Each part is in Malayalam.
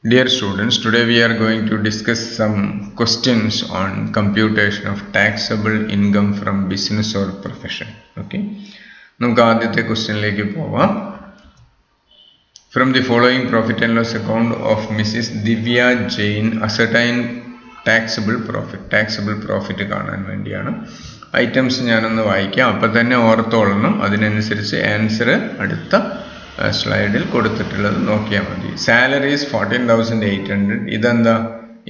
Dear students, today we are going to discuss some questions on computation of taxable income from business or profession. Okay, നമുക്ക് ആദ്യത്തെ ക്വസ്റ്റ്യനിലേക്ക് പോവാം. From the following profit and loss account of Mrs. Divya Jain, ascertain taxable profit കാണാൻ വേണ്ടിയാണ്. ഐറ്റംസ് ഞാനൊന്ന് വായിക്കാം, അപ്പം തന്നെ ഓർത്തോളണം. അതിനനുസരിച്ച് ആൻസർ അടുത്ത സ്ലൈഡിൽ കൊടുത്തിട്ടുള്ളത് നോക്കിയാൽ മതി. Salary is 14,800. ഇതെന്താ?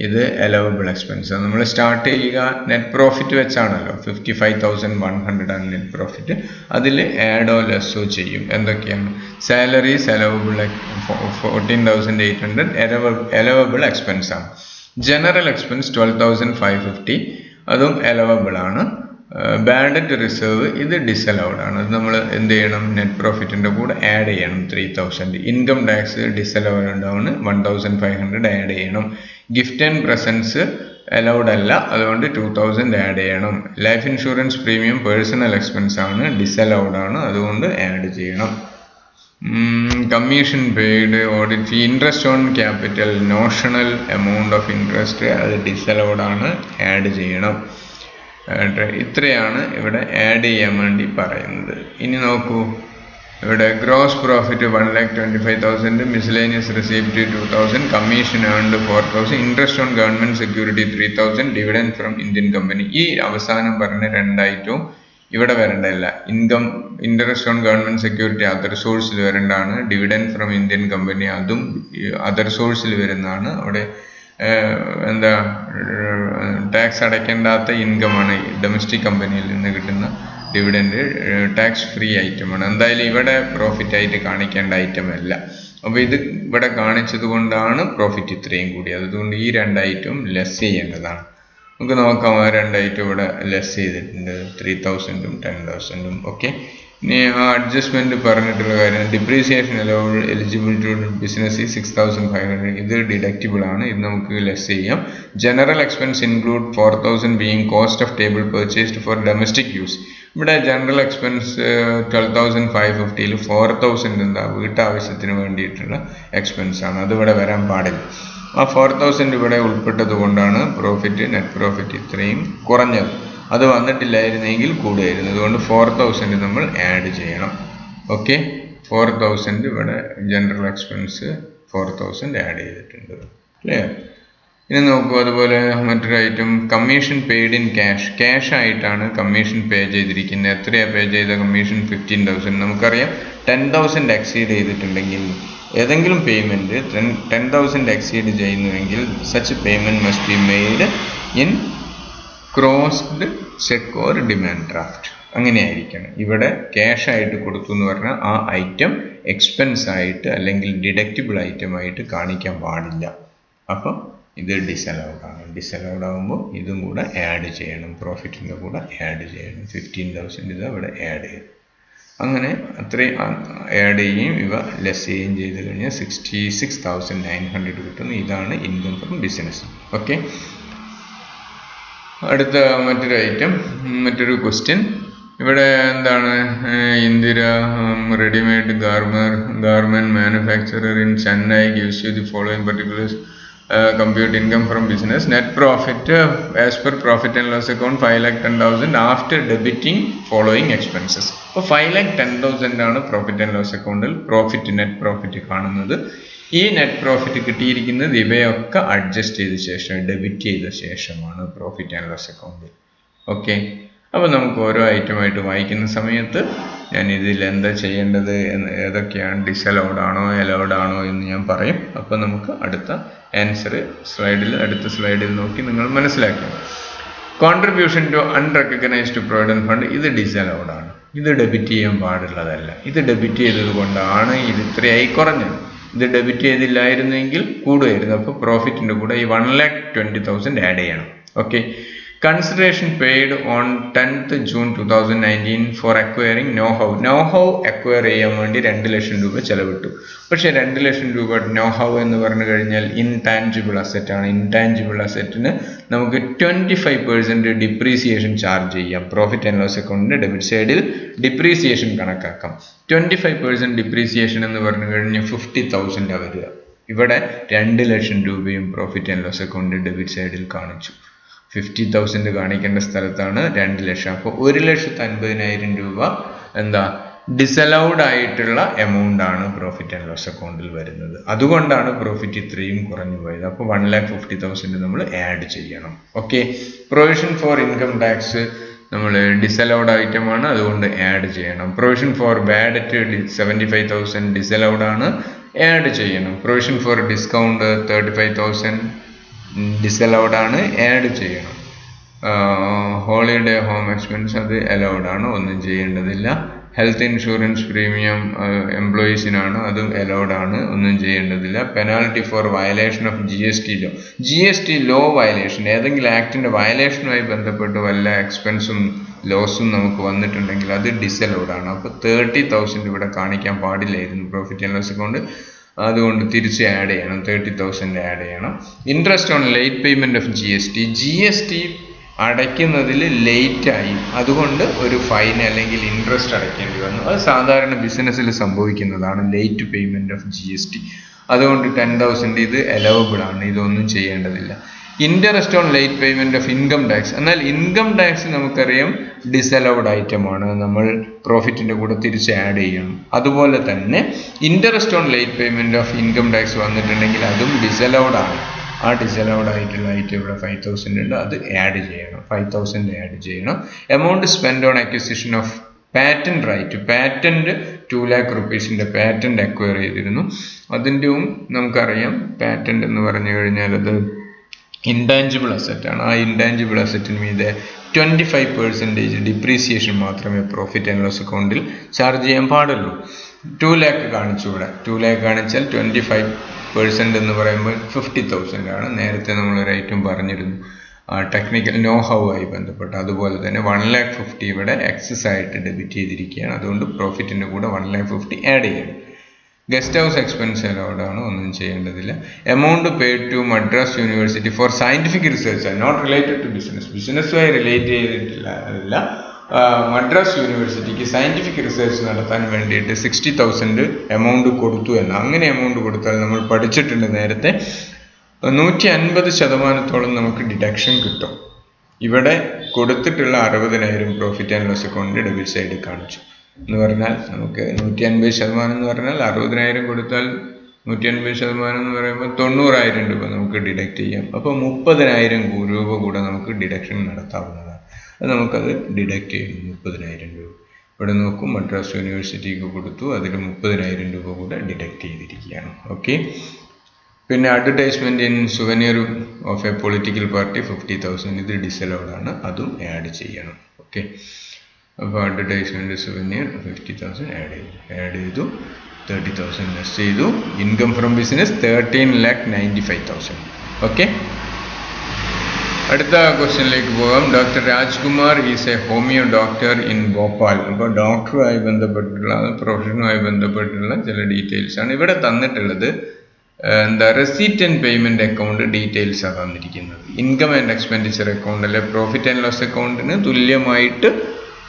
ഇത് അലവബിൾ എക്സ്പെൻസ്. നമ്മൾ സ്റ്റാർട്ട് ചെയ്യുക നെറ്റ് പ്രോഫിറ്റ് വെച്ചാണല്ലോ. 55,100 ആണ് നെറ്റ് പ്രോഫിറ്റ്. അതിൽ ആഡോ ലെസ്സോ ചെയ്യും. എന്തൊക്കെയാണ്? സാലറീസ് അലവബിൾ 14,800 അലവബിൾ എക്സ്പെൻസ് ആണ്. ജനറൽ എക്സ്പെൻസ് 12,550, അതും അലവബിൾ ആണ്. ബാഡ് ഡെറ്റ് റിസർവ് ഇത് ഡിസലൗഡ് ആണ്. അത് നമ്മൾ എന്ത് ചെയ്യണം? നെറ്റ് പ്രോഫിറ്റിൻ്റെ കൂടെ ആഡ് ചെയ്യണം 3,000. ഇൻകം ടാക്സ് ഡിസലൗഡ് ആണ്, 1,500 ആഡ് ചെയ്യണം. ഗിഫ്റ്റ് ആൻഡ് പ്രസൻസ് അലൗഡ് അല്ല, അതുകൊണ്ട് 2,000 ആഡ് ചെയ്യണം. Life insurance premium personal expense ആണ്, ഡിസലൗഡ് ആണ്, അതുകൊണ്ട് ആഡ് ചെയ്യണം. Commission paid, audit fee, interest on capital, notional amount of interest അത് ഡിസലൗഡ് ആണ്, ആഡ് ചെയ്യണം. ഇത്രയാണ് ഇവിടെ ആഡ് ചെയ്യാൻ വേണ്ടി പറയുന്നത്. ഇനി നോക്കൂ, ഇവിടെ gross profit 1,25,000, miscellaneous receipt 2,000, commission earned 4,000, interest on government security 3,000, dividend from Indian company. ഈ അവസാനം പറഞ്ഞ രണ്ടായിട്ടും ഇവിടെ വരേണ്ടല്ല. Interest on government security other സോഴ്സിൽ വരേണ്ടതാണ്. ഡിവിഡൻഡ് ഫ്രം ഇന്ത്യൻ കമ്പനി അതും അതർ സോഴ്സിൽ വരുന്നതാണ്. അവിടെ എന്താ ടാക്സ് അടയ്ക്കേണ്ടാത്ത ഇൻകമാണ്. ഡൊമസ്റ്റിക് കമ്പനിയിൽ നിന്ന് കിട്ടുന്ന ഡിവിഡൻഡ് ടാക്സ് ഫ്രീ ഐറ്റമാണ്. എന്തായാലും ഇവിടെ പ്രോഫിറ്റ് ആയിട്ട് കാണിക്കേണ്ട ഐറ്റം അല്ല. അപ്പോൾ ഇത് ഇവിടെ കാണിച്ചത് കൊണ്ടാണ് പ്രോഫിറ്റ് ഇത്രയും കൂടിയത്. അതുകൊണ്ട് ഈ രണ്ടായിട്ടും ലെസ് ചെയ്യേണ്ടതാണ്. നമുക്ക് നോക്കാം. ആ രണ്ടായിട്ടും ഇവിടെ ലെസ് ചെയ്തിട്ടുണ്ട്, 3,000ഉം 10,000ഉം. ഓക്കെ, ഇനി ആ അഡ്ജസ്റ്റ്മെന്റ് പറഞ്ഞിട്ടുള്ള കാര്യം, depreciation allowed eligible to business 6,500. ഇത് ഡിഡക്റ്റബിൾ ആണ്, ഇത് നമുക്ക് ലെസ് ചെയ്യാം. General expense include 4,000 being cost of table purchased for domestic use. ഇവിടെ ജനറൽ എക്സ്പെൻസ് 12,550ൽ 4,000 എന്താ വീട്ടാവശ്യത്തിന് വേണ്ടിയിട്ടുള്ള എക്സ്പെൻസ് ആണ്. അതിവിടെ വരാൻ പാടില്ല. ആ 4,000 ഇവിടെ ഉൾപ്പെട്ടത് കൊണ്ടാണ് നെറ്റ് പ്രോഫിറ്റ് ഇത്രയും കുറഞ്ഞത്. അത് വന്നിട്ടില്ലായിരുന്നെങ്കിൽ കൂടുമായിരുന്നു. അതുകൊണ്ട് 4,000 നമ്മൾ ആഡ് ചെയ്യണം. ഓക്കെ, 4,000 ഇവിടെ ജനറൽ എക്സ്പെൻസ് 4,000 ആഡ് ചെയ്തിട്ടുണ്ട്. ക്ലിയർ? ഇനി നോക്കൂ, അതുപോലെ മറ്റൊരു item commission paid in cash ആയിട്ടാണ് കമ്മീഷൻ പേ ചെയ്തിരിക്കുന്നത്. എത്രയാണ് പേ ചെയ്ത കമ്മീഷൻ? 15,000. നമുക്കറിയാം 10,000 എക്സീഡ് ചെയ്തിട്ടുണ്ടെങ്കിൽ ഏതെങ്കിലും പേയ്മെൻറ്റ് 10,000 എക്സീഡ് ചെയ്യുന്നുവെങ്കിൽ such payment must be made in crossed cheque or demand draft. അങ്ങനെയായിരിക്കണം. ഇവിടെ ക്യാഷ് ആയിട്ട് കൊടുത്തു എന്ന് പറഞ്ഞാൽ ആ ഐറ്റം എക്സ്പെൻസ് ആയിട്ട് അല്ലെങ്കിൽ ഡിഡക്റ്റബിൾ ഐറ്റം ആയിട്ട് കാണിക്കാൻ പാടില്ല. അപ്പം ഇത് ഡിസലൗഡ് ആണ്. ഡിസലൗഡ് ആകുമ്പോൾ ഇതും കൂടെ ആഡ് ചെയ്യണം, പ്രോഫിറ്റിൻ്റെ കൂടെ ആഡ് ചെയ്യണം. 15,000 ഇത് അവിടെ ആഡ് ചെയ്യും. അങ്ങനെ അത്രയും ആഡ് ചെയ്യുകയും ഇവ ലെസ് ചെയ്യുകയും ചെയ്ത് കഴിഞ്ഞാൽ 66,900 കിട്ടുന്നു. ഇതാണ് ഇൻകം ഫ്രം ബിസിനസ്. ഓക്കെ, അടുത്ത മറ്റൊരു ക്വസ്റ്റ്യൻ. ഇവിടെ എന്താണ്? Indira readymade garment manufacturer in Chennai gives you the following particulars. compute income from business. Net profit as per profit and loss account 5,10,000 after debiting following expenses. അപ്പോൾ 5,10,000 ആണ് പ്രോഫിറ്റ് ആൻഡ് ലോസ് അക്കൗണ്ടിൽ നെറ്റ് പ്രോഫിറ്റ് കാണുന്നത്. ഈ നെറ്റ് പ്രോഫിറ്റ് കിട്ടിയിരിക്കുന്നത് ഇവയൊക്കെ അഡ്ജസ്റ്റ് ചെയ്ത ശേഷം, ഡെബിറ്റ് ചെയ്ത ശേഷമാണ് പ്രോഫിറ്റ് ആൻഡ് ലോസ് അക്കൗണ്ടിൽ. ഓക്കെ, അപ്പോൾ നമുക്ക് ഓരോ ഐറ്റമായിട്ട് വായിക്കുന്ന സമയത്ത് ഞാൻ ഇതിൽ എന്താ ചെയ്യേണ്ടത്, ഏതൊക്കെയാണ് ഡിസലൗഡ് ആണോ അലൗഡ് ആണോ എന്ന് ഞാൻ പറയും. അപ്പോൾ നമുക്ക് അടുത്ത ആൻസർ അടുത്ത സ്ലൈഡിൽ നോക്കി നിങ്ങൾ മനസ്സിലാക്കണം. Contribution to unrecognised provident fund ഇത് ഡിസലൗഡ് ആണ്. ഇത് ഡെബിറ്റ് ചെയ്യാൻ പാടുള്ളതല്ല. ഇത് ഡെബിറ്റ് ചെയ്തത് കൊണ്ടാണ് ഇത് ഇത്രയായി കുറഞ്ഞത്. ഇത് ഡെബിറ്റ് ചെയ്തില്ലായിരുന്നെങ്കിൽ കൂടുമായിരുന്നു. അപ്പോൾ പ്രോഫിറ്റിൻ്റെ കൂടെ ഈ 1,20,000 ആഡ് ചെയ്യണം. Okay, consideration paid on 10th June 2019 for acquiring know how acquire ചെയ്യാൻ വേണ്ടി 2 ലക്ഷം രൂപ ചെലവിട്ടു. പക്ഷേ 2 ലക്ഷം രൂപ നോ ഹൗ എന്ന് പറഞ്ഞു കഴിഞ്ഞാൽ ഇൻടാഞ്ചിബിൾ അസറ്റ് ആണ്. ഇൻടാഞ്ചിബിൾ അസറ്റിന് നമുക്ക് 25% ഡിപ്രീസിയേഷൻ ചാർജ് ചെയ്യാം. പ്രോഫിറ്റ് ആൻഡ് ലോസ് അക്കൗണ്ടിൻ്റെ ഡെബിറ്റ് സൈഡിൽ ഡിപ്രീസിയേഷൻ കണക്കാക്കാം. 25% ഡിപ്രീസിയേഷൻ എന്ന് പറഞ്ഞു കഴിഞ്ഞാൽ 50,000 വരിക. ഇവിടെ 2 ലക്ഷം രൂപയും profit and loss account debit സൈഡിൽ കാണിച്ചു. 50,000 കാണിക്കേണ്ട സ്ഥലത്താണ് 2 ലക്ഷം. അപ്പോൾ 1,50,000 രൂപ എന്താ ഡിസലൗഡ് ആയിട്ടുള്ള എമൗണ്ട് ആണ് പ്രോഫിറ്റ് ആൻഡ് ലോസ് അക്കൗണ്ടിൽ വരുന്നത്. അതുകൊണ്ടാണ് പ്രോഫിറ്റ് ഇത്രയും കുറഞ്ഞു പോയത്. അപ്പോൾ 1,50,000 നമ്മൾ ആഡ് ചെയ്യണം. Okay, provision for income tax നമ്മൾ ഡിസലൗഡ് ഐറ്റമാണ്, അതുകൊണ്ട് ആഡ് ചെയ്യണം. Provision for bad debt 75,000 disallowed ആണ്, ആഡ് ചെയ്യണം. പ്രൊവിഷൻ ഫോർ ഡിസ്കൗണ്ട് 35,000 ഡിസലൗഡ് ആണ്, ആഡ് ചെയ്യണം. ഹോളിഡേ ഹോം എക്സ്പെൻസ് അത് അലൗഡ് ആണ്, ഒന്നും ചെയ്യേണ്ടതില്ല. ഹെൽത്ത് ഇൻഷുറൻസ് പ്രീമിയം എംപ്ലോയീസിനാണ്, അതും അലൗഡ് ആണ്, ഒന്നും ചെയ്യേണ്ടതില്ല. Penalty for violation of GST law violation, ഏതെങ്കിലും ആക്ടിൻ്റെ വയലേഷനുമായി ബന്ധപ്പെട്ട് വല്ല എക്സ്പെൻസും ലോസും നമുക്ക് വന്നിട്ടുണ്ടെങ്കിൽ അത് ഡിസലൗഡ് ആണ്. അപ്പോൾ 30,000 ഇവിടെ കാണിക്കാൻ പാടില്ലായിരുന്നു പ്രോഫിറ്റ് ആൻഡ് ലോസ് അക്കൗണ്ട്, അതുകൊണ്ട് തിരിച്ച് ആഡ് ചെയ്യണം, 30,000 ആഡ് ചെയ്യണം. Interest on late payment of GST അടയ്ക്കുന്നതിൽ ലേറ്റായി, അതുകൊണ്ട് ഒരു ഫൈൻ അല്ലെങ്കിൽ ഇൻട്രസ്റ്റ് അടയ്ക്കേണ്ടി വന്നു. അത് സാധാരണ ബിസിനസ്സിൽ സംഭവിക്കുന്നതാണ്, ലേറ്റ് പേയ്മെൻറ്റ് ഓഫ് GST. അതുകൊണ്ട് 10,000 ഇത് അലവബിൾ ആണ്, ഇതൊന്നും ചെയ്യേണ്ടതില്ല. Interest on late payment of income tax, എന്നാൽ ഇൻകം ടാക്സ് നമുക്കറിയാം ഡിസലൗഡ് ഐറ്റമാണ്, നമ്മൾ പ്രോഫിറ്റിൻ്റെ കൂടെ തിരിച്ച് ആഡ് ചെയ്യണം. അതുപോലെ തന്നെ interest on late payment of income tax വന്നിട്ടുണ്ടെങ്കിൽ അതും ഡിസലൗഡ് ആണ്. ആ ഡിസലൗഡ് ആയിട്ടുള്ള ഐറ്റം ഇവിടെ 5,000 ഉണ്ട്, അത് ആഡ് ചെയ്യണം, 5,000 ആഡ് ചെയ്യണം. Amount spend on acquisition of patent right, patent 2 lakh rupees patent acquire ചെയ്തിരുന്നു. അതിൻ്റെയും നമുക്കറിയാം പാറ്റന്റ് എന്ന് പറഞ്ഞു കഴിഞ്ഞാൽ അത് ഇൻടാഞ്ചിബിൾ അസറ്റാണ്. ആ ഇൻടാഞ്ചിബിൾ അസറ്റിന് മീതെ 25% ഡിപ്രീസിയേഷൻ മാത്രമേ പ്രോഫിറ്റ് ആൻഡ് ലോസ് അക്കൗണ്ടിൽ ചാർജ് ചെയ്യാൻ പാടുള്ളൂ. 2 lakh കാണിച്ചു ഇവിടെ. 2 lakh കാണിച്ചാൽ 25% എന്ന് പറയുമ്പോൾ 50,000 ആണ്. നേരത്തെ നമ്മളൊരു ഐറ്റം പറഞ്ഞിരുന്നു ടെക്നിക്കൽ നോ ഹൗ ആയി ബന്ധപ്പെട്ട്. അതുപോലെ തന്നെ 1,50,000 ഇവിടെ എക്സസ് ആയിട്ട് ഡെബിറ്റ് ചെയ്തിരിക്കുകയാണ്, അതുകൊണ്ട് പ്രോഫിറ്റിൻ്റെ കൂടെ 1,50,000 ആഡ് ചെയ്യണം. ഗസ്റ്റ് ഹൗസ് എക്സ്പെൻസ് അലൗഡ് ആണ്, ഒന്നും ചെയ്യേണ്ടതില്ല. Amount paid to Madras University for scientific research, not related to ബിസിനസ്സുമായി റിലേറ്റ് ചെയ്തിട്ടില്ല. മദ്രാസ് യൂണിവേഴ്സിറ്റിക്ക് സയൻറ്റിഫിക് റിസർച്ച് നടത്താൻ വേണ്ടിയിട്ട് 60,000 എമൗണ്ട് കൊടുത്തു എന്ന്. അങ്ങനെ എമൗണ്ട് കൊടുത്താൽ നമ്മൾ പഠിച്ചിട്ടുണ്ട് നേരത്തെ 150% നമുക്ക് ഡിഡക്ഷൻ കിട്ടും. ഇവിടെ കൊടുത്തിട്ടുള്ള 60,000 പ്രോഫിറ്റ് ആൻഡ് ലോസ് അക്കൗണ്ടിൻ്റെ ഡെബിറ്റ് സൈഡിൽ കാണിച്ചു. എന്ന് പറഞ്ഞാൽ നമുക്ക് 150% എന്ന് പറഞ്ഞാൽ 60,000 കൊടുത്താൽ 150% എന്ന് പറയുമ്പോൾ 90,000 രൂപ നമുക്ക് ഡിഡക്റ്റ് ചെയ്യാം. അപ്പോൾ 30,000 രൂപ കൂടെ നമുക്ക് ഡിഡക്ഷൻ നടത്താവുന്നതാണ്. അത് നമുക്കത് ഡിഡക്റ്റ് ചെയ്യും, 30,000 രൂപ. ഇവിടെ നോക്കും മദ്രാസ് യൂണിവേഴ്സിറ്റിക്ക് കൊടുത്തു, അതിൽ 30,000 രൂപ കൂടെ ഡിഡക്റ്റ് ചെയ്തിരിക്കുകയാണ്. ഓക്കെ, പിന്നെ advertisement in souvenir of A political party 50,000 ഇത് ഡിസലൗഡ് ആണ്, അതും ആഡ് ചെയ്യണം. ഓക്കെ, അപ്പോൾ അഡ്വർടൈസ്മെൻറ്റ് സുവനീർ 50,000 ആഡ് ചെയ്തു, 30,000 ലെസ് ചെയ്തു. Income from business 13,95,000. ഓക്കെ, അടുത്ത ക്വസ്റ്റ്യനിലേക്ക് പോകാം. Doctor Rajkumar is A homeo doctor in Bhopal. അപ്പോൾ ഡോക്ടറുമായി ബന്ധപ്പെട്ടുള്ള പ്രൊഫഷനുമായി ബന്ധപ്പെട്ടുള്ള ചില ഡീറ്റെയിൽസ് ആണ് ഇവിടെ തന്നിട്ടുള്ളത്. Receipt and payment account details ആണ് തന്നിരിക്കുന്നത്. ഇൻകം ആൻഡ് എക്സ്പെൻഡിച്ചർ അക്കൗണ്ട് അല്ലെ പ്രോഫിറ്റ് ആൻഡ് ലോസ് അക്കൗണ്ടിന് തുല്യമായിട്ട്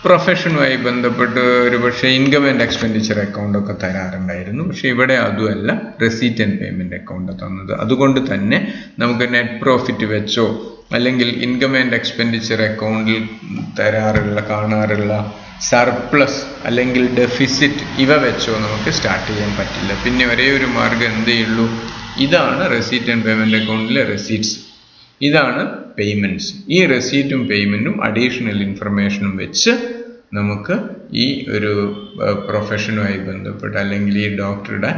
പ്രൊഫഷനുമായി ബന്ധപ്പെട്ട് ഒരു പക്ഷേ ഇൻകം ആൻഡ് എക്സ്പെൻഡിച്ചർ അക്കൗണ്ടൊക്കെ തരാറുണ്ടായിരുന്നു. പക്ഷേ ഇവിടെ അതുമല്ല, റെസീറ്റ് ആൻഡ് പേയ്മെൻറ്റ് അക്കൗണ്ട് തന്നത്. അതുകൊണ്ട് തന്നെ നമുക്ക് നെറ്റ് പ്രോഫിറ്റ് വെച്ചോ അല്ലെങ്കിൽ ഇൻകം ആൻഡ് എക്സ്പെൻഡിച്ചർ അക്കൗണ്ടിൽ കാണാറുള്ള സർപ്ലസ് അല്ലെങ്കിൽ ഡെഫിസിറ്റ് ഇവ വെച്ചോ നമുക്ക് സ്റ്റാർട്ട് ചെയ്യാൻ പറ്റില്ല. പിന്നെ ഒരേ ഒരു മാർഗ്ഗം എന്തേ ഉള്ളൂ, ഇതാണ് റെസീറ്റ് ആൻഡ് പേയ്മെൻറ്റ് അക്കൗണ്ടിലെ റെസീറ്റ്സ്, ഇതാണ് പേയ്മെൻറ്റ്സ്. ഈ റെസീറ്റും പേയ്മെൻറ്റും അഡീഷണൽ ഇൻഫർമേഷനും വെച്ച് നമുക്ക് ഈ ഒരു പ്രൊഫഷനുമായി ബന്ധപ്പെട്ട് അല്ലെങ്കിൽ ഈ ഡോക്ടറുടെ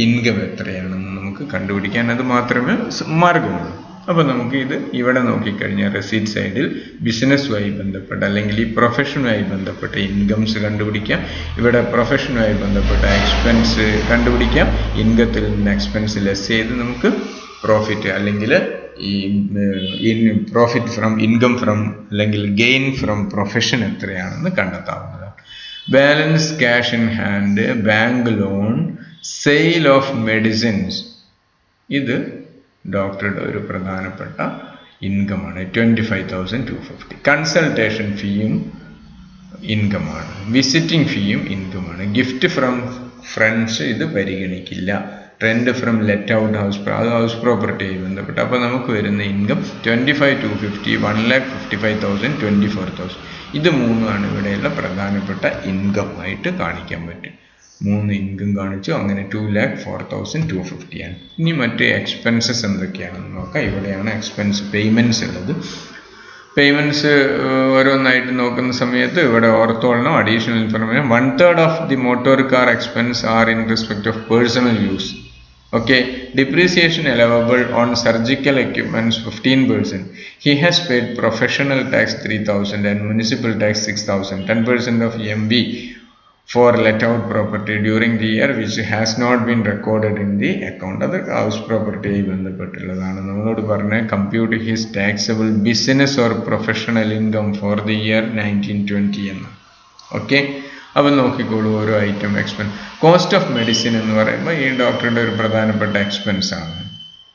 ഇൻകം എത്രയാണെന്ന് നമുക്ക് കണ്ടുപിടിക്കാൻ അത് മാത്രമേ മാർഗമുള്ളൂ. അപ്പോൾ നമുക്ക് ഇത് ഇവിടെ നോക്കിക്കഴിഞ്ഞാൽ റെസീറ്റ് സൈഡിൽ ബിസിനസ്സുമായി ബന്ധപ്പെട്ട് അല്ലെങ്കിൽ ഈ പ്രൊഫഷനുമായി ബന്ധപ്പെട്ട ഇൻകംസ് കണ്ടുപിടിക്കാം. ഇവിടെ പ്രൊഫഷനുമായി ബന്ധപ്പെട്ട എക്സ്പെൻസ് കണ്ടുപിടിക്കാം. ഇൻകത്തിൽ നിന്ന് എക്സ്പെൻസ് ലെസ് ചെയ്ത് നമുക്ക് പ്രോഫിറ്റ് അല്ലെങ്കിൽ ഈ പ്രോഫിറ്റ് ഫ്രം ഇൻകം ഫ്രം അല്ലെങ്കിൽ ഗെയിൻ ഫ്രം പ്രൊഫഷൻ എത്രയാണെന്ന് കണ്ടെത്താവുന്നതാണ്. Balance cash in hand, bank loan, sale of medicines, ഇത് ഡോക്ടറുടെ ഒരു പ്രധാനപ്പെട്ട ഇൻകമാണ്. 25,250. കൺസൾട്ടേഷൻ ഫീയും ഇൻകമാണ്. വിസിറ്റിംഗ് ഫീയും ഇൻകമാണ്. ഗിഫ്റ്റ് ഫ്രം ഫ്രണ്ട്സ് ഇത് പരിഗണിക്കില്ല. Rent from let out house, അത് ഹൗസ് പ്രോപ്പർട്ടിയായി ബന്ധപ്പെട്ട്. അപ്പോൾ നമുക്ക് വരുന്ന ഇൻകം 25,250, 1,55,000, 24,000. ഇത് മൂന്നുമാണ് ഇവിടെയുള്ള പ്രധാനപ്പെട്ട ഇൻകം ആയിട്ട് കാണിക്കാൻ പറ്റും. 3 ഇൻകം കാണിച്ചു. അങ്ങനെ 2,04,250 ആണ്. ഇനി മറ്റ് എക്സ്പെൻസസ് എന്തൊക്കെയാണെന്ന് നോക്കാം. ഇവിടെയാണ് എക്സ്പെൻസ് പേയ്മെൻറ്റ്സ് ഉള്ളത്. പേയ്മെൻറ്റ്സ് ഓരോന്നായിട്ട് നോക്കുന്ന സമയത്ത് ഇവിടെ ഓർത്തോളണം additional information. 1/3 of the motor car expense are in respect of personal use. Okay, depreciation allowable on surgical equipments 15%. He has paid professional tax 3,000 and municipal tax 6,000. 10% of MV for let out property during the year which has not been recorded in the account. അത് ഹൗസ് പ്രോപ്പർട്ടിയായി ബന്ധപ്പെട്ടുള്ളതാണ്. നമ്മളോട് പറഞ്ഞ compute his taxable business or professional income for the year 1920 എന്ന്. ഓക്കെ, അപ്പം നോക്കിക്കോളൂ ഓരോ item expense. Cost of medicine എന്ന് പറയുമ്പോൾ ഈ ഡോക്ടറുടെ ഒരു പ്രധാനപ്പെട്ട എക്സ്പെൻസ് ആണ്,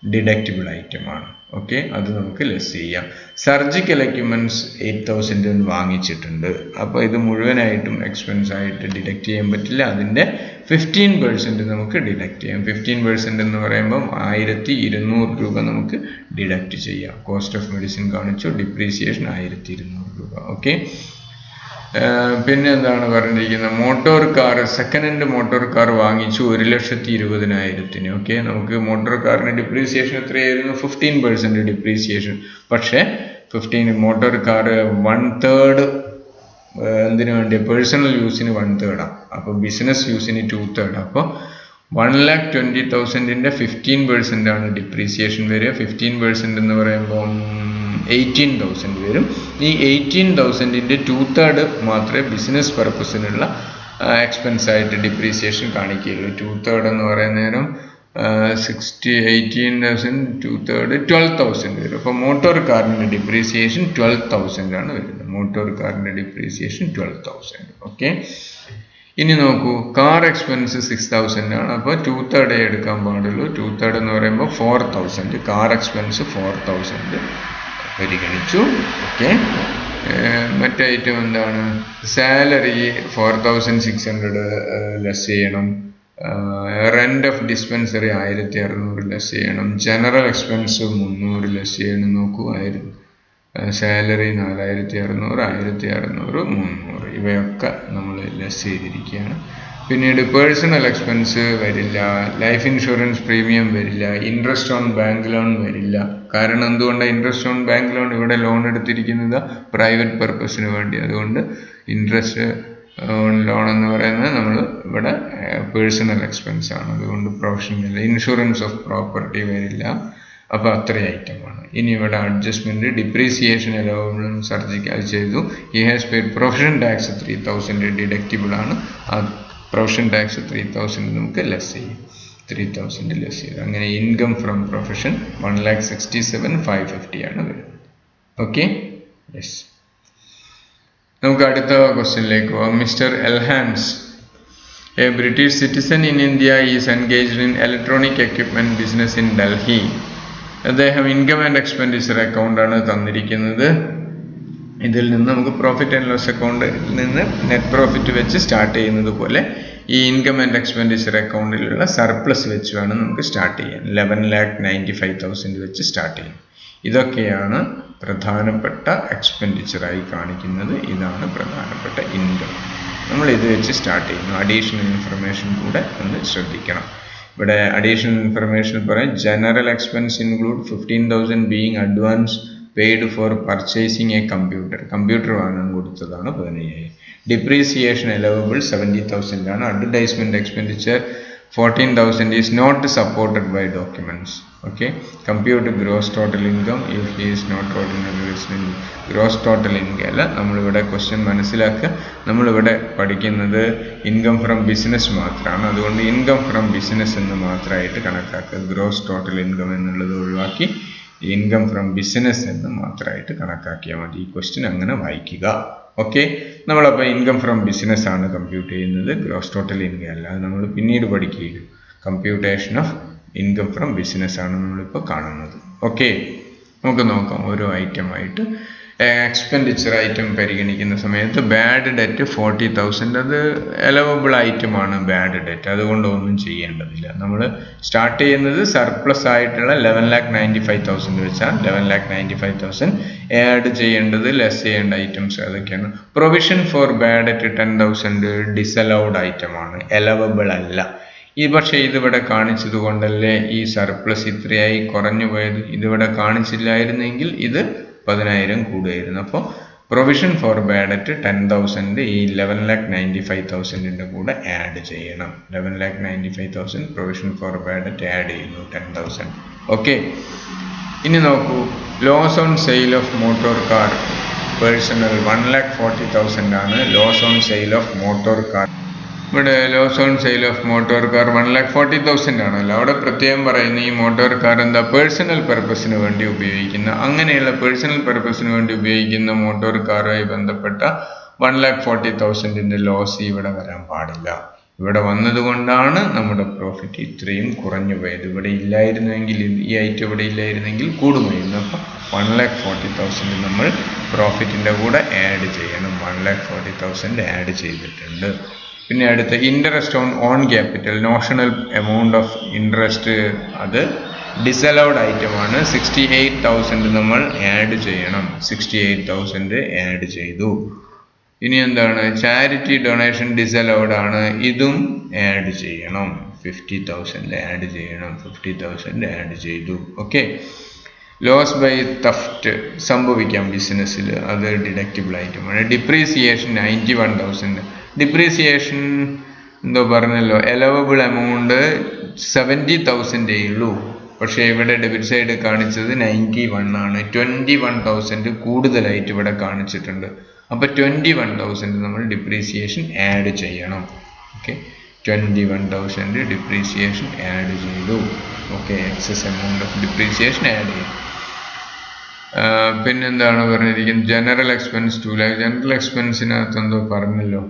ഡിഡക്റ്റബിൾ ഐറ്റമാണ്. ഓക്കെ, അത് നമുക്ക് ലെസ് ചെയ്യാം. സർജിക്കൽ എക്യുപ്മെൻറ്റ്സ് 8,000 വാങ്ങിച്ചിട്ടുണ്ട്. അപ്പോൾ ഇത് മുഴുവനായിട്ടും എക്സ്പെൻസ് ആയിട്ട് ഡിഡക്റ്റ് ചെയ്യാൻ പറ്റില്ല. അതിൻ്റെ 15% നമുക്ക് ഡിഡക്റ്റ് ചെയ്യാം. 15% എന്ന് പറയുമ്പം 1,200 രൂപ നമുക്ക് ഡിഡക്റ്റ് ചെയ്യാം. കോസ്റ്റ് ഓഫ് മെഡിസിൻ കാണിച്ചു, ഡിപ്രീസിയേഷൻ 1,200 രൂപ. ഓക്കെ, പിന്നെ എന്താണ് പറഞ്ഞിരിക്കുന്നത്, motor car second hand motor car വാങ്ങിച്ചു 1,20,000. ഓക്കെ, നമുക്ക് മോട്ടോർ കാറിന് ഡിപ്രീസിയേഷൻ എത്രയായിരുന്നു? 15% ഡിപ്രീസിയേഷൻ. പക്ഷേ മോട്ടോർ കാർ 1/3 എന്തിനു വേണ്ടി? പേഴ്സണൽ യൂസിന് 1/3. അപ്പോൾ ബിസിനസ് യൂസിന് 2/3. അപ്പോൾ 1,20,000 15% ആണ് ഡിപ്രീസിയേഷൻ വരിക. 15% എന്ന് പറയുമ്പോൾ 18,000 വരും. ഈ 18,000 2/3 മാത്രമേ ബിസിനസ് പർപ്പസിനുള്ള എക്സ്പെൻസ് ആയിട്ട് ഡിപ്രീസിയേഷൻ കാണിക്കുകയുള്ളൂ. 2/3 എന്ന് പറയുന്ന നേരം 18,000 2/3 12,000 വരും. അപ്പോൾ മോട്ടോർ കാറിൻ്റെ ഡിപ്രീസിയേഷൻ 12,000 ആണ് വരുന്നത്. മോട്ടോർ കാറിൻ്റെ ഡിപ്രീസിയേഷൻ 12,000. ഓക്കെ, ഇനി നോക്കൂ, കാർ എക്സ്പെൻസ് 6,000 ആണ്. അപ്പോൾ 2/3 എടുക്കാൻ പാടുള്ളൂ. 2/3 എന്ന് പറയുമ്പോൾ 4,000. കാർ എക്സ്പെൻസ് 4,000 പരിഗണിച്ചു. ഓക്കെ, മറ്റേ ഐറ്റം എന്താണ്? സാലറി 4,600 ലെസ് ചെയ്യണം. റെന്റ് ഓഫ് ഡിസ്പെൻസറി 1,600 ലെസ് ചെയ്യണം. ജനറൽ എക്സ്പെൻസ് 300 ലെസ് ചെയ്യണം. നോക്കൂ, സാലറി 4,600, 1,600, 300 ഇവയൊക്കെ നമ്മൾ ലെസ് ചെയ്തിരിക്കുകയാണ്. പിന്നീട് പേഴ്സണൽ എക്സ്പെൻസ് വരില്ല, ലൈഫ് ഇൻഷുറൻസ് പ്രീമിയം വരില്ല, ഇൻട്രസ്റ്റ് ഓൺ ബാങ്ക് ലോൺ വരില്ല. കാരണം എന്തുകൊണ്ടാണ് ഇൻട്രസ്റ്റ് ഓൺ ബാങ്ക് ലോൺ? ഇവിടെ ലോൺ എടുത്തിരിക്കുന്നത് പ്രൈവറ്റ് പർപ്പസിന് വേണ്ടി. അതുകൊണ്ട് ഇൻട്രസ്റ്റ് ഓൺ ലോൺ എന്ന് പറയുന്നത് നമ്മൾ ഇവിടെ പേഴ്സണൽ എക്സ്പെൻസ് ആണ്. അതുകൊണ്ട് പ്രൊഫഷണൽ. ഇൻഷുറൻസ് ഓഫ് പ്രോപ്പർട്ടി വരില്ല. അപ്പോൾ അത്രയും ഐറ്റമാണ്. ഇനി ഇവിടെ അഡ്ജസ്റ്റ്മെൻറ്റ്, ഡിപ്രീസിയേഷൻ അലവബിളും സർജിക്കൽ ചെയ്തു. He has paid profession tax 3,000 deductible ആണ്. ആ പ്രൊഫഷൻ ടാക്സ് 3,000 നമുക്ക് ലെസ് ചെയ്യും. 3,000 ലെസ് ചെയ്തു. അങ്ങനെ ഇൻകം ഫ്രം പ്രൊഫഷൻ 1,67,550 ആണ് വരുന്നത്. Okay, yes. നമുക്ക് അടുത്ത ക്വസ്റ്റ്യനിലേക്ക് പോകാം. Mister Elhans, a British citizen in India is engaged in electronic equipment business in Delhi. അദ്ദേഹം ഇൻകം ആൻഡ് എക്സ്പെൻഡിച്ചർ അക്കൗണ്ടാണ് തന്നിരിക്കുന്നത്. ഇതിൽ നിന്ന് നമുക്ക് പ്രോഫിറ്റ് ആൻഡ് ലോസ് അക്കൗണ്ടിൽ നിന്ന് നെറ്റ് പ്രോഫിറ്റ് വെച്ച് സ്റ്റാർട്ട് ചെയ്യുന്നത് പോലെ ഈ ഇൻകം ആൻഡ് എക്സ്പെൻഡിച്ചർ അക്കൗണ്ടിലുള്ള സർപ്ലസ് വെച്ച് വേണം നമുക്ക് സ്റ്റാർട്ട് ചെയ്യാൻ. 11,95,000 വെച്ച് സ്റ്റാർട്ട് ചെയ്യും. ഇതൊക്കെയാണ് പ്രധാനപ്പെട്ട എക്സ്പെൻഡിച്ചറായി കാണിക്കുന്നത്. ഇതാണ് പ്രധാനപ്പെട്ട ഇൻകം. നമ്മൾ ഇത് വെച്ച് സ്റ്റാർട്ട് ചെയ്യുന്നു. അഡീഷണൽ ഇൻഫർമേഷൻ കൂടെ ഒന്ന് ശ്രദ്ധിക്കണം. ഇവിടെ അഡീഷണൽ ഇൻഫർമേഷൻ പറയാം. General expense include 15,000 being advance paid for purchasing a computer. Computer വാങ്ങാൻ കൊടുത്തതാണ് 15,000. ഡിപ്രീസിയേഷൻ അലവബിൾ 70,000 ആണ്. Advertisement expenditure 14,000 is not supported by documents. Okay, compute gross total income if he is not ordinary resident. Gross total income അല്ല, നമ്മളിവിടെ ക്വസ്റ്റ്യൻ മനസ്സിലാക്കുക. നമ്മളിവിടെ പഠിക്കുന്നത് ഇൻകം ഫ്രം ബിസിനസ് മാത്രമാണ്. അതുകൊണ്ട് ഇൻകം ഫ്രം ബിസിനസ് എന്ന് മാത്രമായിട്ട് കണക്കാക്കുക. ഗ്രോസ് ടോട്ടൽ ഇൻകം എന്നുള്ളത് ഒഴിവാക്കി ഇൻകം ഫ്രം ബിസിനസ് എന്ന് മാത്രമായിട്ട് കണക്കാക്കിയാൽ മതി. ഈ ക്വസ്റ്റ്യൻ അങ്ങനെ വായിക്കുക. ഓക്കെ, നമ്മളപ്പോൾ ഇൻകം ഫ്രം ബിസിനസ് ആണ് കമ്പ്യൂട്ട് ചെയ്യുന്നത്, ഗ്രോസ് ടോട്ടൽ ഇൻകം അല്ല. അത് നമ്മൾ പിന്നീട് പഠിക്കുകയും computation of income from business ആണ് നമ്മളിപ്പോൾ കാണുന്നത്. ഓക്കെ, നമുക്ക് നോക്കാം ഓരോ ഐറ്റമായിട്ട്. എക്സ്പെൻഡിച്ചർ ഐറ്റം പരിഗണിക്കുന്ന സമയത്ത് ബാഡ് ഡെറ്റ് 40,000 അത് എലവബിൾ ഐറ്റമാണ് ബാഡ് ഡെറ്റ്, അതുകൊണ്ട് ഒന്നും ചെയ്യേണ്ടതില്ല. നമ്മൾ സ്റ്റാർട്ട് ചെയ്യുന്നത് സർപ്ലസ് ആയിട്ടുള്ള 11,95,000 വെച്ചാൽ 11,95,000 ആഡ് ചെയ്യേണ്ടത് ലെസ് ചെയ്യേണ്ട ഐറ്റംസ് അതൊക്കെയാണ്. Provision for bad debt 10,000 disallowed ഐറ്റമാണ്, എലവബിൾ അല്ല. പക്ഷേ ഇതിവിടെ കാണിച്ചത് കൊണ്ടല്ലേ ഈ സർപ്ലസ് ഇത്രയായി കുറഞ്ഞു പോയത്. ഇതിവിടെ കാണിച്ചില്ലായിരുന്നെങ്കിൽ ഇത് 10,000 കൂടുമായിരുന്നു. അപ്പോൾ പ്രൊവിഷൻ ഫോർ ബാഡ് ഡെറ്റ് 10,000 ഈ 11,95,000 കൂടെ ആഡ് ചെയ്യണം. 11,95,000 provision for bad debt add ചെയ്യുന്നു 10,000. ഓക്കെ, ഇനി നോക്കൂ, loss on sale of motor car personal 1,40,000 ആണ് loss on sale of motor car. ഇവിടെ loss on sale of motor car 1,40,000 ആണല്ലോ. അവിടെ പ്രത്യേകം പറയുന്ന ഈ മോട്ടോർ കാർ എന്താ പേഴ്സണൽ പർപ്പസിന് വേണ്ടി ഉപയോഗിക്കുന്ന, അങ്ങനെയുള്ള പേഴ്സണൽ പർപ്പസിന് വേണ്ടി ഉപയോഗിക്കുന്ന മോട്ടോർ കാറുമായി ബന്ധപ്പെട്ട 1,40,000 ലോസ് ഇവിടെ വരാൻ പാടില്ല. ഇവിടെ വന്നതുകൊണ്ടാണ് നമ്മുടെ പ്രോഫിറ്റ് ഇത്രയും കുറഞ്ഞു പോയത്. ഇവിടെ ഇല്ലായിരുന്നെങ്കിൽ, ഈ ഐറ്റം ഇവിടെ ഇല്ലായിരുന്നെങ്കിൽ കൂടുമായിരുന്നു. അപ്പം 1,40,000 നമ്മൾ പ്രോഫിറ്റിൻ്റെ കൂടെ ആഡ് ചെയ്യണം. 1,40,000 ആഡ് ചെയ്തിട്ടുണ്ട്. പിന്നെ അടുത്ത interest on capital, notional amount of interest അത് ഡിസലൗഡ് ഐറ്റമാണ്. 68,000 നമ്മൾ ആഡ് ചെയ്യണം. 68,000 ആഡ് ചെയ്തു. ഇനി എന്താണ്, ചാരിറ്റി ഡൊണേഷൻ ഡിസലൗഡ് ആണ്, ഇതും ആഡ് ചെയ്യണം. 50,000 ആഡ് ചെയ്യണം. 50,000 ആഡ് ചെയ്തു. ഓക്കെ, ലോസ് ബൈ തഫ്റ്റ് സംഭവിക്കാം ബിസിനസ്സിൽ, അത് ഡിഡക്റ്റബിൾ ഐറ്റമാണ്. ഡിപ്രീസിയേഷൻ 91,000. ഡിപ്രീസിയേഷൻ എന്തോ പറഞ്ഞല്ലോ, എലവബിൾ എമൗണ്ട് 70,000 ഉള്ളൂ. പക്ഷേ ഇവിടെ ഡെബിറ്റ് സൈഡ് കാണിച്ചത് 91 ആണ്. 21,000 കൂടുതലായിട്ട് ഇവിടെ കാണിച്ചിട്ടുണ്ട്. അപ്പോൾ 21,000 നമ്മൾ ഡിപ്രീസിയേഷൻ ആഡ് ചെയ്യണം. ഓക്കെ, 21,000 ഡിപ്രീസിയേഷൻ ആഡ് ചെയ്തു. Okay, excess amount of depreciation add ചെയ്യും. പിന്നെന്താണ് പറഞ്ഞിരിക്കുന്നത്, ജനറൽ എക്സ്പെൻസ് 2 lakh. ജനറൽ എക്സ്പെൻസിനകത്ത് എന്തോ പറഞ്ഞല്ലോ,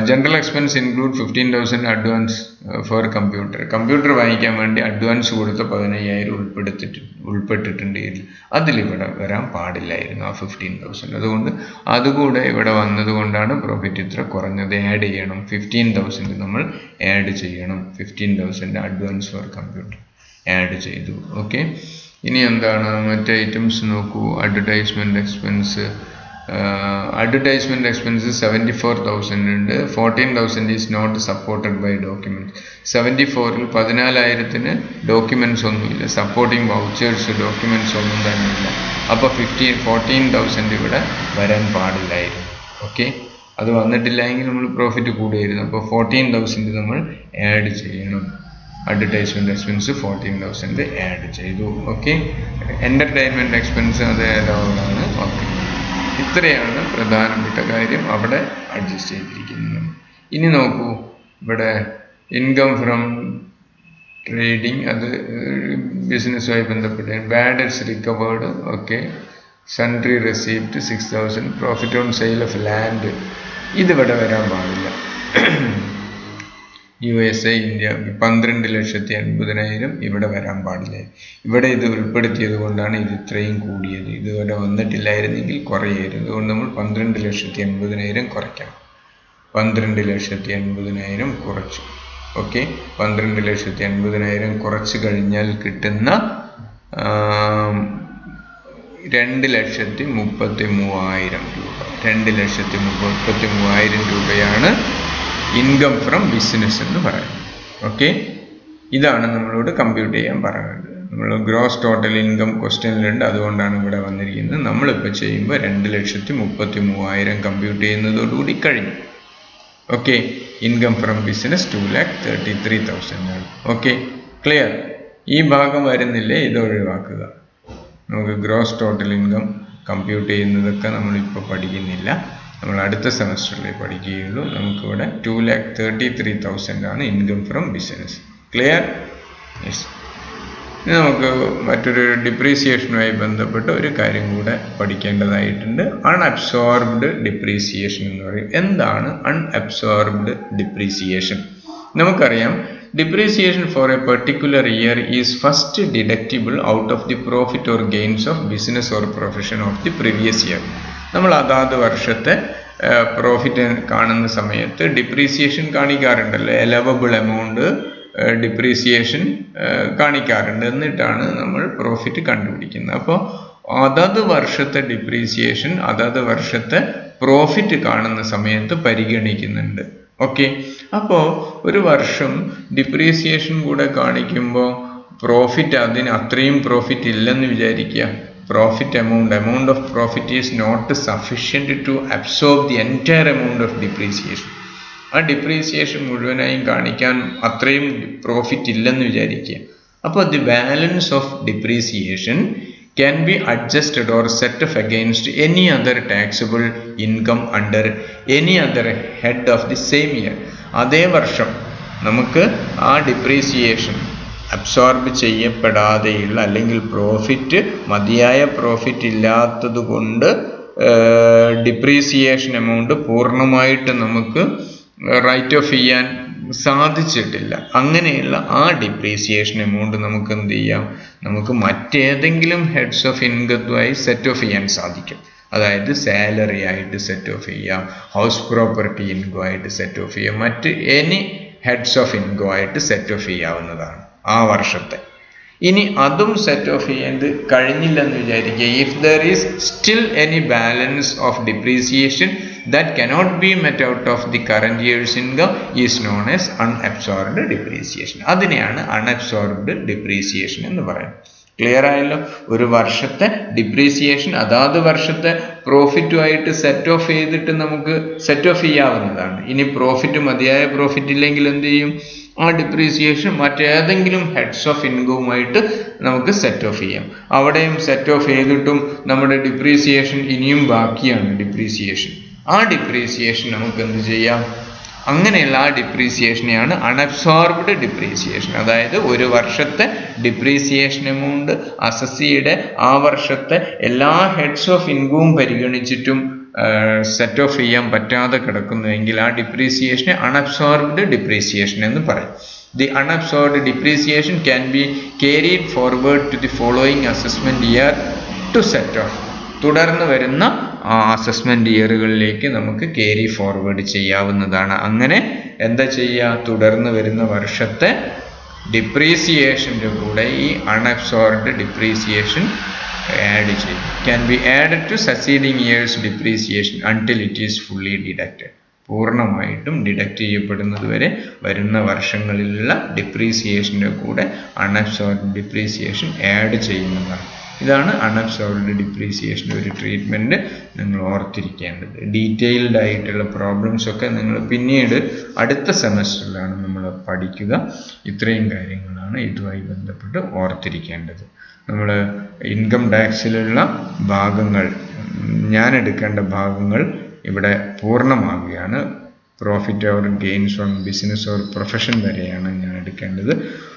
general expense include 15,000 advance for computer. Computer വാങ്ങിക്കാൻ വേണ്ടി അഡ്വാൻസ് കൊടുത്ത 15,000 ഉൾപ്പെട്ടിട്ടുണ്ട്. അതിലിവിടെ വരാൻ പാടില്ലായിരുന്നു ആ 15,000. അതുകൊണ്ട് അതുകൂടെ ഇവിടെ വന്നതുകൊണ്ടാണ് പ്രോഫിറ്റ് ഇത്ര കുറഞ്ഞത്. ആഡ് ചെയ്യണം. 15,000 നമ്മൾ ആഡ് ചെയ്യണം. 15,000 അഡ്വാൻസ് ഫോർ കമ്പ്യൂട്ടർ ആഡ് ചെയ്തു. ഓക്കെ, ഇനി എന്താണ് മറ്റേ ഐറ്റംസ് നോക്കൂ. അഡ്വർടൈസ്മെൻറ്റ് എക്സ്പെൻസ്, അഡ്വർടൈസ്മെൻറ്റ് എക്സ്പെൻസ് 74,000 ഉണ്ട്. 14,000 is not supported by documents. 74-ൽ 14,000 ഡോക്യുമെൻറ്റ്സ് ഒന്നുമില്ല, സപ്പോർട്ടിങ് വൗച്ചേഴ്സ് ഡോക്യുമെൻറ്റ്സ് ഒന്നും തന്നെ ഇല്ല. അപ്പോൾ 14,000 ഇവിടെ വരാൻ പാടില്ലായിരുന്നു. ഓക്കെ, അത് വന്നിട്ടില്ലെങ്കിൽ നമ്മൾ പ്രോഫിറ്റ് കൂടുമായിരുന്നു. അപ്പോൾ 14,000 നമ്മൾ ആഡ് ചെയ്യണം. അഡ്വർടൈസ്മെൻറ്റ് എക്സ്പെൻസ് 14,000 ആഡ് ചെയ്തു. ഓക്കെ, എൻ്റർടൈൻമെൻറ്റ് എക്സ്പെൻസ് അത് ഏതാണ്. ഓക്കെ, ഇത്രയാണ് പ്രധാനപ്പെട്ട കാര്യം അവിടെ അഡ്ജസ്റ്റ് ചെയ്തിരിക്കുന്നത്. ഇനി നോക്കൂ, ഇവിടെ ഇൻകം ഫ്രം ട്രേഡിങ്, അത് ബിസിനസ്സുമായി ബന്ധപ്പെട്ട് bad debts recovered. Okay, sundry receipt 6,000. Profit on sale of land ഇതിവിടെ വരാൻ പാടില്ല. USA, ഇന്ത്യ 12,80,000 ഇവിടെ വരാൻ പാടില്ല. ഇവിടെ ഇത് ഉൾപ്പെടുത്തിയത് കൊണ്ടാണ് ഇത് ഇത്രയും കൂടിയത്. ഇതുവരെ വന്നിട്ടില്ലായിരുന്നെങ്കിൽ കുറയായിരുന്നു. അതുകൊണ്ട് നമ്മൾ 12,80,000 കുറയ്ക്കണം. 12,80,000 കുറച്ചു. ഓക്കെ, 12,80,000 കുറച്ച് കഴിഞ്ഞാൽ കിട്ടുന്ന 2,33,000 രൂപ. 2,33,000 രൂപയാണ് ഇൻകം ഫ്രം ബിസിനസ് എന്ന് പറയുന്നത്. ഓക്കെ, ഇതാണ് നമ്മളോട് കമ്പ്യൂട്ട് ചെയ്യാൻ പറയുന്നത്. നമ്മൾ ഗ്രോസ് ടോട്ടൽ ഇൻകം ക്വസ്റ്റ്യനിലുണ്ട്, അതുകൊണ്ടാണ് ഇവിടെ വന്നിരിക്കുന്നത്. നമ്മളിപ്പോൾ ചെയ്യുമ്പോൾ 2,33,000 കമ്പ്യൂട്ട് ചെയ്യുന്നതോടുകൂടി കഴിഞ്ഞു. ഓക്കെ, ഇൻകം ഫ്രം ബിസിനസ് 2,33,000 ആണ്. Okay, clear. ഈ ഭാഗം വരുന്നില്ലേ, ഇത് ഒഴിവാക്കുക. നമുക്ക് ഗ്രോസ് ടോട്ടൽ ഇൻകം കമ്പ്യൂട്ട് ചെയ്യുന്നതൊക്കെ നമ്മളിപ്പോൾ പഠിക്കുന്നില്ല, നമ്മൾ അടുത്ത സെമസ്റ്ററിൽ പഠിക്കുകയുള്ളൂ. നമുക്കിവിടെ 2,33,000 ആണ് income from business. Clear? Yes. ഇനി നമുക്ക് മറ്റൊരു ഡിപ്രീസിയേഷനുമായി ബന്ധപ്പെട്ട ഒരു കാര്യം കൂടെ പഠിക്കേണ്ടതായിട്ടുണ്ട്. അൺഅബ്സോർബ്ഡ് ഡിപ്രീസിയേഷൻ എന്ന് പറയും. എന്താണ് അൺഅബ്സോർബ്ഡ് ഡിപ്രീസിയേഷൻ? നമുക്കറിയാം, depreciation for a particular year is first deductible out of the profit or gains of business or profession of the previous year. നമ്മൾ അതാത് വർഷത്തെ പ്രോഫിറ്റ് കാണുന്ന സമയത്ത് ഡിപ്രീസിയേഷൻ കാണിക്കാറുണ്ടല്ലോ, അലവബിൾ എമൗണ്ട് ഡിപ്രീസിയേഷൻ കാണിക്കാറുണ്ട്, എന്നിട്ടാണ് നമ്മൾ പ്രോഫിറ്റ് കണ്ടുപിടിക്കുന്നത്. അപ്പോൾ അതത് വർഷത്തെ ഡിപ്രീസിയേഷൻ അതത് വർഷത്തെ പ്രോഫിറ്റ് കാണുന്ന സമയത്ത് പരിഗണിക്കുന്നുണ്ട്. ഓക്കെ, അപ്പോൾ ഒരു വർഷം ഡിപ്രീസിയേഷൻ കൂടെ കാണിക്കുമ്പോൾ പ്രോഫിറ്റ് അതിന് അത്രയും പ്രോഫിറ്റ് ഇല്ലെന്ന് വിചാരിക്കുക. Profit amount of profit is not sufficient to absorb the entire amount of depreciation. ആ ഡിപ്രീസിയേഷൻ മുഴുവനായും കാണിക്കാൻ അത്രയും പ്രോഫിറ്റ് ഇല്ലെന്ന് വിചാരിക്കുക. അപ്പോൾ the balance of depreciation can be adjusted or set off against any other taxable income under any other head of the same year. അതേ വർഷം നമുക്ക് ആ ഡിപ്രീസിയേഷൻ അബ്സോർബ് ചെയ്യപ്പെടാതെയുള്ള അല്ലെങ്കിൽ പ്രോഫിറ്റ് മതിയായ പ്രോഫിറ്റ് ഇല്ലാത്തത് കൊണ്ട് ഡിപ്രീസിയേഷൻ എമൗണ്ട് പൂർണ്ണമായിട്ട് നമുക്ക് റൈറ്റ് ഓഫ് ചെയ്യാൻ സാധിച്ചിട്ടില്ല. അങ്ങനെയുള്ള ആ ഡിപ്രീസിയേഷൻ എമൗണ്ട് നമുക്ക് എന്ത് ചെയ്യാം, നമുക്ക് മറ്റേതെങ്കിലും ഹെഡ്സ് ഓഫ് ഇൻകത്തുമായി സെറ്റ് ഓഫ് ചെയ്യാൻ സാധിക്കും. അതായത് സാലറി ആയിട്ട് സെറ്റ് ഓഫ് ചെയ്യാം, ഹൗസ് പ്രോപ്പർട്ടി ഇൻകം ആയിട്ട് സെറ്റ് ഓഫ് ചെയ്യാം, മറ്റ് എനി ഹെഡ്സ് ഓഫ് ഇൻകം ആയിട്ട് സെറ്റ് ഓഫ് ചെയ്യാവുന്നതാണ് ആ വർഷത്തെ. ഇനി അതും സെറ്റ് ഓഫ് ചെയ്യേണ്ടത് കഴിഞ്ഞില്ലെന്ന് വിചാരിക്കുക. If there is still any balance of depreciation that cannot be met out of the current year's income is known as unabsorbed depreciation. അതിനെയാണ് unabsorbed depreciation എന്ന് പറയുന്നത്. ക്ലിയർ ആയല്ലോ? ഒരു വർഷത്തെ ഡിപ്രീസിയേഷൻ അതാത് വർഷത്തെ പ്രോഫിറ്റുമായിട്ട് സെറ്റ് ഓഫ് ചെയ്തിട്ട് നമുക്ക് സെറ്റ് ഓഫ് ചെയ്യാവുന്നതാണ്. ഇനി പ്രോഫിറ്റ് മതിയായ പ്രോഫിറ്റ് ഇല്ലെങ്കിൽ എന്ത് ചെയ്യും, ആ ഡിപ്രീസിയേഷൻ മറ്റേതെങ്കിലും ഹെഡ്സ് ഓഫ് ഇൻകവുമായിട്ട് നമുക്ക് സെറ്റ് ഓഫ് ചെയ്യാം. അവിടെയും സെറ്റ് ഓഫ് ചെയ്തിട്ടും നമ്മുടെ ഡിപ്രീസിയേഷൻ ഇനിയും ബാക്കിയാണ് ഡിപ്രീസിയേഷൻ. ആ ഡിപ്രീസിയേഷൻ നമുക്ക് എന്ത് ചെയ്യാം, അങ്ങനെയുള്ള ആ ഡിപ്രീസിയേഷനെയാണ് അൺഅബ്സോർബ്ഡ് ഡിപ്രീസിയേഷൻ. അതായത് ഒരു വർഷത്തെ ഡിപ്രീസിയേഷൻ എമൗണ്ട് അസസിയുടെ ആ വർഷത്തെ എല്ലാ ഹെഡ്സ് ഓഫ് ഇൻകവും പരിഗണിച്ചിട്ടും സെറ്റ് ഓഫ് ചെയ്യാൻ പറ്റാതെ കിടക്കുന്നുവെങ്കിൽ ആ ഡിപ്രീസിയേഷനെ അൺഅബ്സോർബ്ഡ് ഡിപ്രീസിയേഷൻ എന്ന് പറയും. The unabsorbed depreciation can be carried forward to the following assessment year to set off. തുടർന്ന് വരുന്ന ആ അസസ്മെന്റ് ഇയറുകളിലേക്ക് നമുക്ക് ക്യാരി ഫോർവേഡ് ചെയ്യാവുന്നതാണ്. അങ്ങനെ എന്താ ചെയ്യുക, തുടർന്ന് വരുന്ന വർഷത്തെ ഡിപ്രീസിയേഷൻ്റെ കൂടെ ഈ അൺഅബ്സോർബ്ഡ് ഡിപ്രീസിയേഷൻ ആഡ് ചെയ്യും. Can be added to succeeding years depreciation until it is fully deducted. പൂർണ്ണമായിട്ടും ഡിഡക്റ്റ് ചെയ്യപ്പെടുന്നത് വരെ വരുന്ന വർഷങ്ങളിലുള്ള ഡിപ്രീസിയേഷൻ്റെ കൂടെ അൺഅബ്സോർബ്ഡ് ഡിപ്രീസിയേഷൻ ആഡ് ചെയ്യുന്നതാണ്. ഇതാണ് അൺഅബ്സോർബ്ഡ് ഡിപ്രീസിയേഷൻ്റെ ഒരു ട്രീറ്റ്മെൻറ്റ് നിങ്ങൾ ഓർത്തിരിക്കേണ്ടത്. ഡീറ്റെയിൽഡ് ആയിട്ടുള്ള പ്രോബ്ലംസ് ഒക്കെ നിങ്ങൾ പിന്നീട് അടുത്ത സെമസ്റ്ററിലാണ് നമ്മൾ പഠിക്കുക. ഇത്രയും കാര്യങ്ങളാണ് ഇതുമായി ബന്ധപ്പെട്ട് ഓർത്തിരിക്കേണ്ടത്. നമ്മൾ ഇൻകം ടാക്സിലുള്ള ഭാഗങ്ങൾ, ഞാൻ എടുക്കേണ്ട ഭാഗങ്ങൾ ഇവിടെ പൂർണ്ണമാവുകയാണ്. Profit or gains from business or profession വരെയാണ് ഞാൻ എടുക്കേണ്ടത്.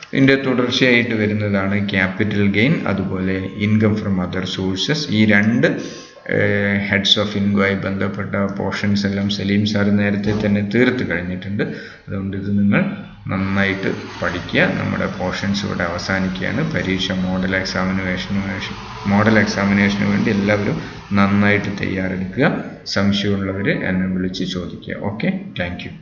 ഇതിൻ്റെ തുടർച്ചയായിട്ട് വരുന്നതാണ് ക്യാപിറ്റൽ ഗെയിൻ, അതുപോലെ ഇൻകം ഫ്രം അതർ സോഴ്സസ്. ഈ രണ്ട് ഹെഡ്സ് ഓഫ് ഇൻകവുമായി ബന്ധപ്പെട്ട പോർഷൻസ് എല്ലാം സലീം സാർ നേരത്തെ തന്നെ തീർത്ത് കഴിഞ്ഞിട്ടുണ്ട്. അതുകൊണ്ട് ഇത് നിങ്ങൾ നന്നായിട്ട് പഠിക്കുക. നമ്മുടെ പോർഷൻസ് ഇവിടെ അവസാനിക്കുകയാണ്. പരീക്ഷ മോഡൽ എക്സാമിനേഷന് വേണ്ടി എല്ലാവരും നന്നായിട്ട് തയ്യാറെടുക്കുക. സംശയമുള്ളവർ എന്നെ വിളിച്ച് ചോദിക്കുക. Okay, thank you.